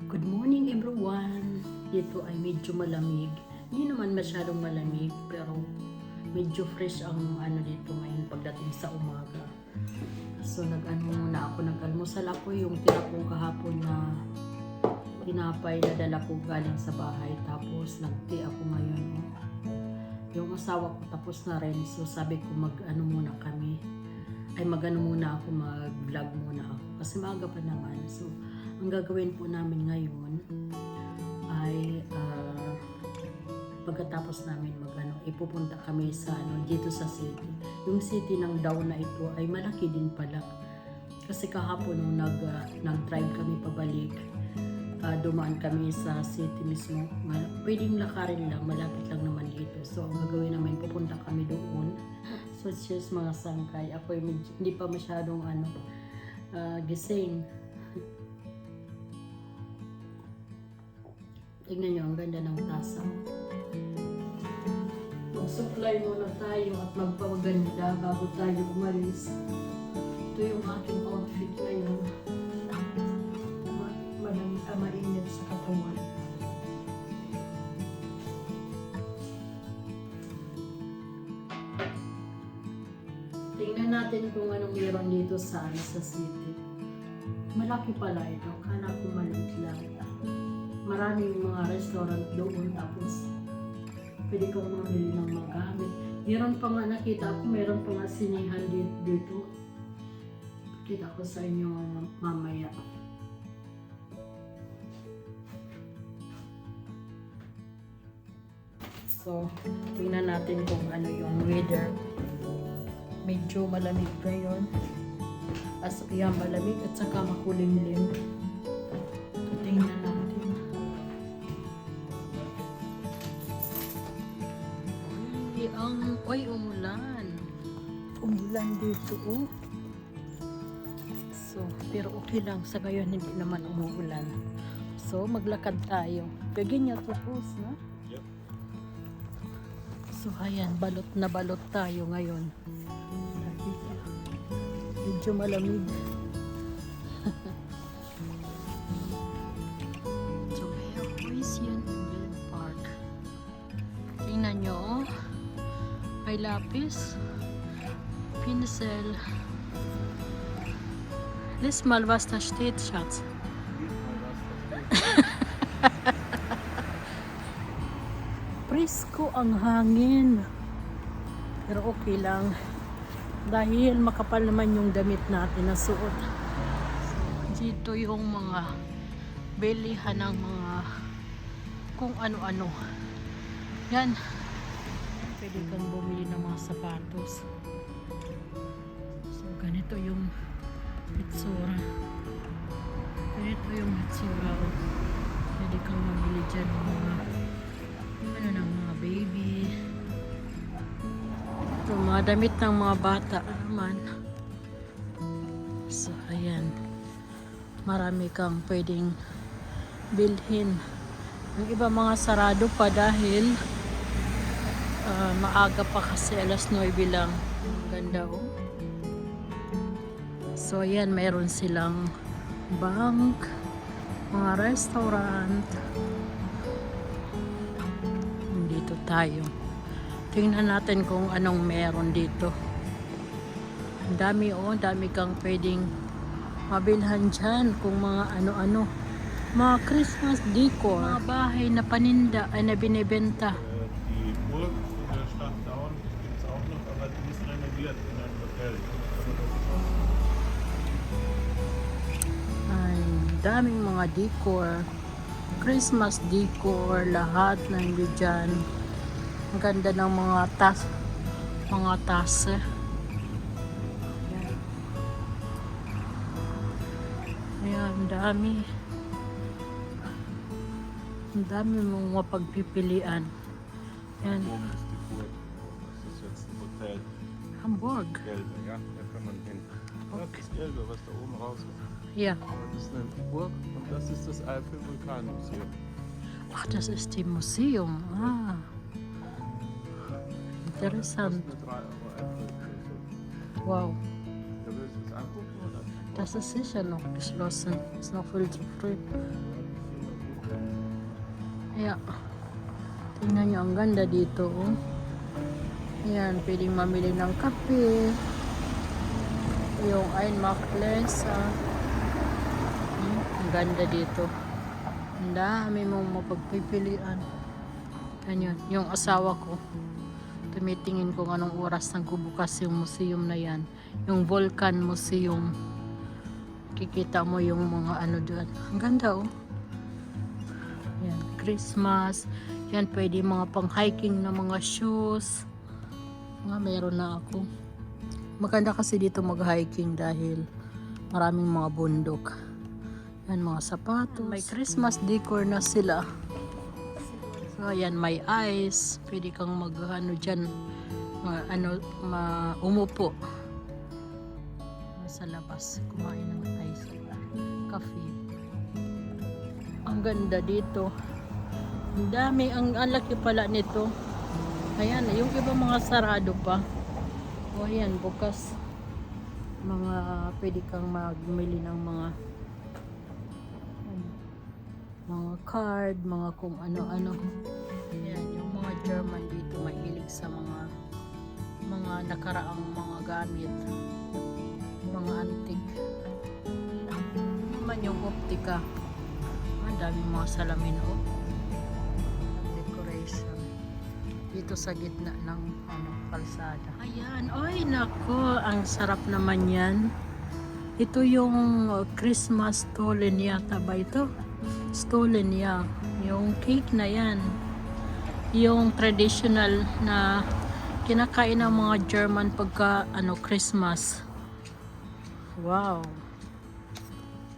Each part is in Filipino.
Good morning everyone! Dito ay medyo malamig. Hindi naman masyadong malamig pero medyo fresh ang ano dito ngayon pagdating sa umaga. So nag-almusal ako yung tira ko kahapon na tinapay na dala ko galing sa bahay. Tapos nag-tea ako ngayon. Yung asawa ko tapos na rin. So sabi ko mag-ano muna kami. Mag-vlog muna ako. Kasi maaga pa naman. So ang gagawin po namin ngayon ay pagkatapos namin ipupunta kami sa dito sa city. Yung city ng Davao na ito ay malaki din pala. Kasi kahapon nung nag-drive kami pabalik, dumaan kami sa city mismo. Pwedeng lakarin lang, malapit lang naman dito. So ang gagawin namin, pupunta kami doon. So cheers mga sangkay. Ako hindi pa masyadong gising. Tingnan nyo, ang ganda ng tasa. Mag-supply muna tayo at magpapaganda bago tayo umalis. Ito yung aking outfit ngayon. Mainit sa katawan. Tingnan natin kung anong meron dito sa city. Malaki pala ito. Kala ko maliit lang. Maraming mga restaurant doon, tapos pwede kang mamili ng mga gamit. Meron pa nga nakita ako, meron pa nga sinihan dito. Kita ko sa inyo mamaya. So, tingnan natin kung ano yung weather. Medyo malamig ngayon. Malamig at saka makulimlim. Tingnan natin. Umulan. Umulan dito, oh. So, pero okay lang. Sa ngayon, hindi naman umuulan. So, maglakad tayo. Bigyan niya tapos, na? Yep. So, ayan. Balot na balot tayo ngayon. Medyo malamig. So, here is Yunville Park. Tingnan nyo, oh. May lapis, pinsel. Lies mal, was da steht, Schatz. Presko ang hangin. Pero okay lang. Dahil makapal naman yung damit natin na suot. Dito yung mga bilihan ng mga kung ano-ano. Yan. Pwede kang bumili ng mga sapatos. So, ganito yung hitsura. Ganito yung hitsura. Pwede kang mamili dyan ng mga baby. Ito, mga damit ng mga bata naman. So, ayan. Marami kang pwedeng bilhin. Yung iba mga sarado pa dahil maaga pa kasi, alas 9 lang. Ang ganda, oh. So ayan, mayroon silang bank, mga restaurant. Dito tayo. Tingnan natin kung anong meron dito. Ang dami, oh. Dami kang pwedeng mabilhan dyan kung mga ano-ano. Mga Christmas decor. Mga bahay na paninda ay na binibenta. Daming mga decor, Christmas decor, lahat nandiyan. Ang ganda ng mga tase. Ayan, ang dami mong mapagpipilian. Ayan. Hamburg. Gelbe, ja, da kann man hin. Okay. Das Gelbe, was da oben raus ist. Ja. Das ist eine Burg und das ist das Eifel-Vulkanmuseum. Ach, das ist die Museum. Ah. Interessant. Das ist eine 3 € Eifel. Wow. Da willst du es angucken oder? Das ist sicher noch geschlossen. Ist noch viel zu früh. Kaya, tingnan nyo, ang ganda dito, oh. Ayan, pwedeng mamili ng kape. Yung Ain Maclesa. Ang ganda dito. Ang dami mong mapagpipilian. Ganyan, yung asawa ko. Tumitingin kung anong oras nagbubukas yung museum na yan. Yung Volcan Museum. Kikita mo yung mga ano dyan. Ang ganda, oh. Yan, Christmas. Yan, pwede mga pang hiking na mga shoes. Nga, meron na ako. Maganda kasi dito mag-hiking dahil maraming mga bundok. Yan, mga sapatos. May Christmas decor na sila. So, ayan, may ice. Pwede kang mag-ano dyan. Umupo. Sa labas. Kumain ng ice. Coffee. Ang ganda dito. Ang dami. Ang laki pala nito. Ayan, yung iba mga sarado pa. O ayan, bukas. Pwede kang magmili ng mga card, mga kung ano-ano. Ayan, yung mga German dito mahilig sa mga nakaraang mga gamit. Mga antik. Naman yung optika. Ang daming mga salamin, oh. Decoration. Dito sa gitna ng kalsada. Ayan, oy nako, ang sarap naman yan. Ito yung Christmas stolen yata ba ito? Stolen ya. Yung cake na yan. Yung traditional na kinakain ng mga German pagka Christmas. Wow.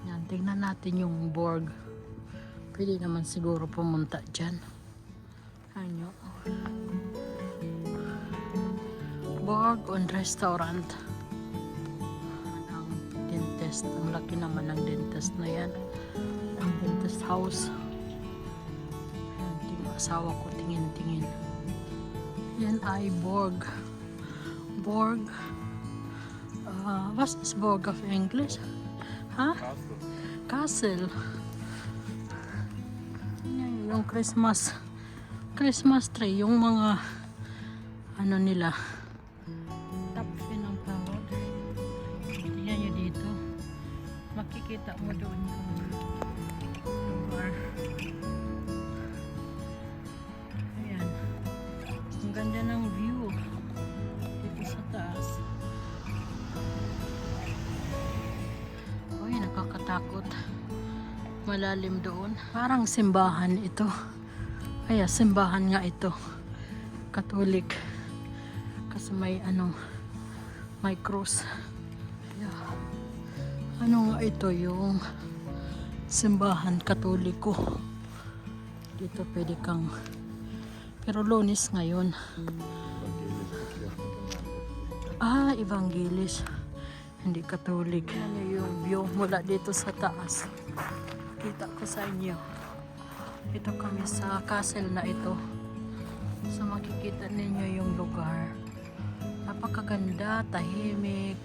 Yan, tingnan natin yung Borg. Pwede naman siguro pumunta dyan. Ano? Borg on restaurant. Ang dentist. Ang laki naman ng dentist na yan. Ang dentist house. Yung asawa ko tingin-tingin. Yan ay Borg. Borg. What's this Borg of English? Ha? Castle. Yan, yung Christmas tree. Yung mga nila. Top fin ang tawag. Tingnan nyo dito. Makikita mo doon yung lugar. Ayan. Ang ganda ng view. Dito sa taas. Uy, nakakatakot. Malalim doon. Parang simbahan ito. Kaya simbahan nga ito. Katolik. Kasi may may cross. Yeah. Ano nga ito yung simbahan katoliko. Dito pwede kang pero Lunes ngayon. Evangelis. Hindi Katolik. Ano yung view mula dito sa taas. Kita ko sa inyo. Ito kami sa castle na ito. So makikita ninyo yung lugar. Napakaganda, tahimik.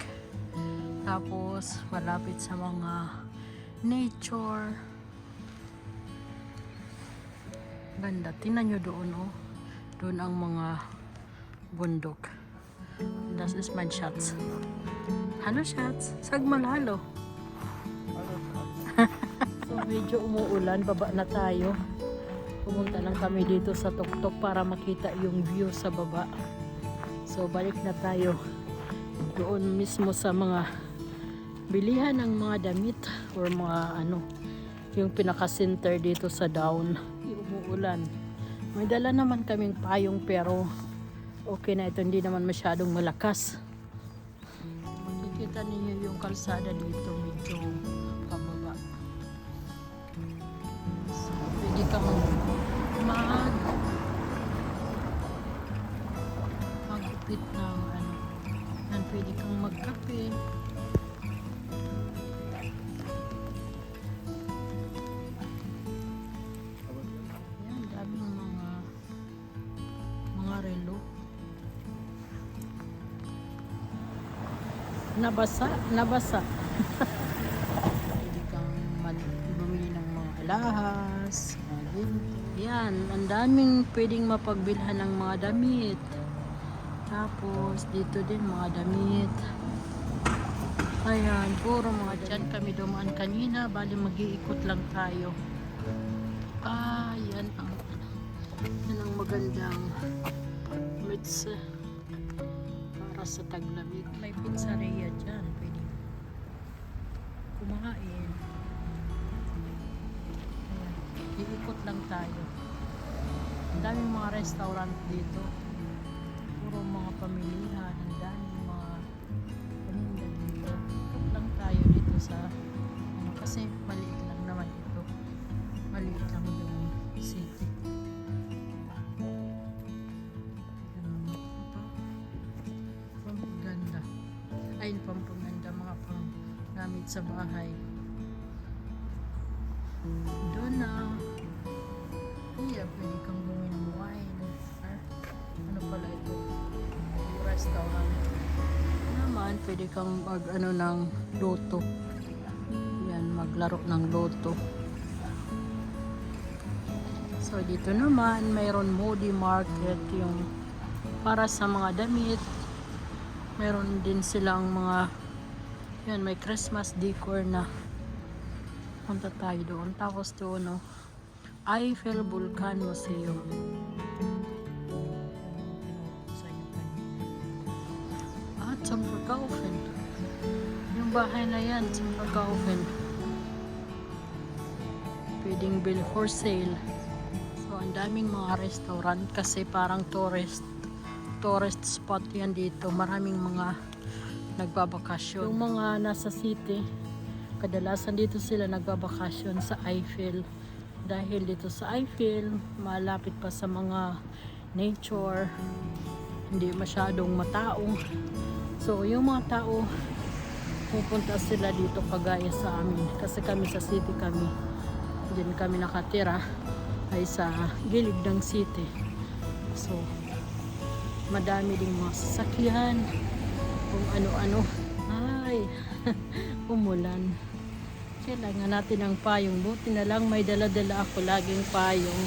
Tapos malapit sa mga nature. Ganda. Tingnan nyo doon, oh. Doon ang mga bundok. Das is my shots. Hello shots. Sagmalalo. So medyo umuulan. Baba na tayo. Pumunta lang kami dito sa tuktok para makita yung view sa baba. So balik na tayo doon mismo sa mga bilihan ng mga damit or mga yung pinaka-center dito sa down. Umuulan. May dala naman kaming payong pero okay na ito, hindi naman masyadong malakas. Makikita ninyo yung kalsada dito medyo pababa. So, pwede kang magupit ng yan, pwede kang magkape. Yan, daming mga relo. Nabasa. Pwede kang bumili ng mga alahas, mga ginto. Yan, ang daming pwedeng mapagbilhan ng mga damit. Tapos, dito din mga damit. Ayan, puro mga dyan kami dumaan kanina. Bali, mag-iikot lang tayo. Yan ang magandang mits para sa taglamig. May pizzeria dyan. Pwede kumain. Ayan, iikot lang tayo. Ang daming mga restaurant dito. Puro mga pamilihan. Ang daming mga paninda dito. Ikot lang tayo dito sa kasi maliit lang naman ito. Maliit lang yung city. Pampaganda. Ay, pampaganda mga pang gamit sa bahay. Doon na. Iya, pwede kang bumili ng wine. Ano pala ito? Restaurant. Naman, pwede kang mag ng loto. Yan, maglaro ng loto. So, dito naman, mayroon Moody Market, yung para sa mga damit. Mayroon din silang mga, yan, may Christmas decor na. Punta tayo doon. Tapos doon, no, Eiffel Volcan Museum. At Zamperkaufen. Yung bahay na yan, Zamperkaufen. Pwedeng bill for sale. So, ang daming mga restaurant kasi parang tourist spot yan dito. Maraming mga nagbabakasyon. Yung mga nasa city, kadalasan dito sila nagbabakasyon sa Eiffel. Dahil dito sa Eiffel, malapit pa sa mga nature. Hindi masyadong matao. So, yung mga tao, pupunta sila dito kagaya sa amin. Kasi kami sa city kami. Diyan kami nakatira ay sa gilid ng city. So, madami ding mga sasakyan. Kung ano-ano. Ay, umulan. Kailangan natin ng payong. Buti na lang may dala-dala ako laging payong.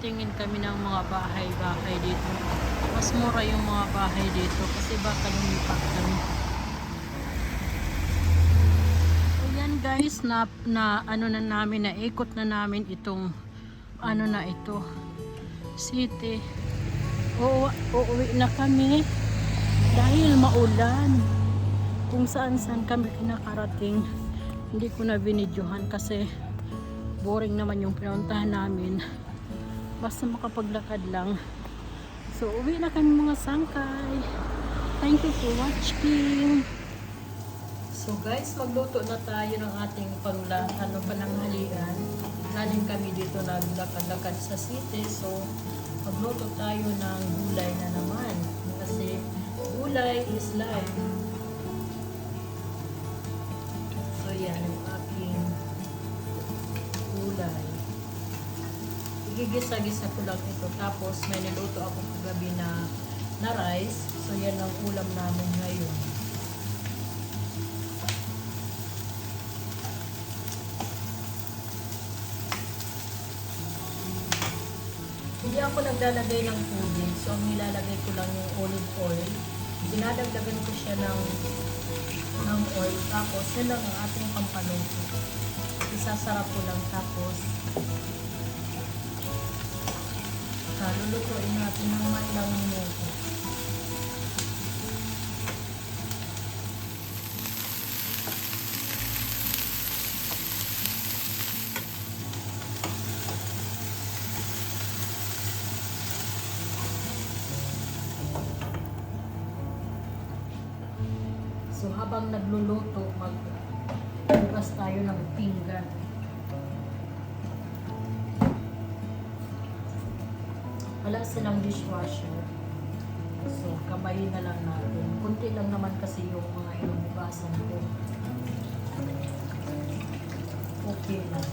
Tingin kami ng mga bahay-bahay dito. Mas mura yung mga bahay dito kasi baka lumipat kami. Ayan guys, na ano na namin, naikot na namin itong ano na ito, city. Uuwi na kami dahil maulan. Kung saan-saan kami kinakarating, hindi ko na binidyohan kasi boring naman yung pinuntahan namin. Basta makapaglakad lang. So, uwi na kami mga sangkay. Thank you for watching. So guys, magluto na tayo ng ating pananghalian. Galing kami dito naglakad-lakad sa city. So, magluto tayo ng gulay na naman. Kasi gulay is life. So, yan yung aking gulay. Igigisa-gisa ko lang ito. Tapos, may niluto ako kagabi na rice. So, yan ang ulam namin ngayon. Hindi ako naglalagay ng tubig. So, ang nilalagay ko lang yung olive oil. Dinadagdagan ko siya ng oil. Tapos, yun lang ang ating pampaluto. Isasarap ko lang. Tapos, lulutuin natin ng mga ilang minuto. So, habang nagluluto, magbukas tayo ng pinggan. Wala silang dishwasher. So, kabayin na lang natin. Kunti lang naman kasi yung mga inubukasan ko. Okay lang.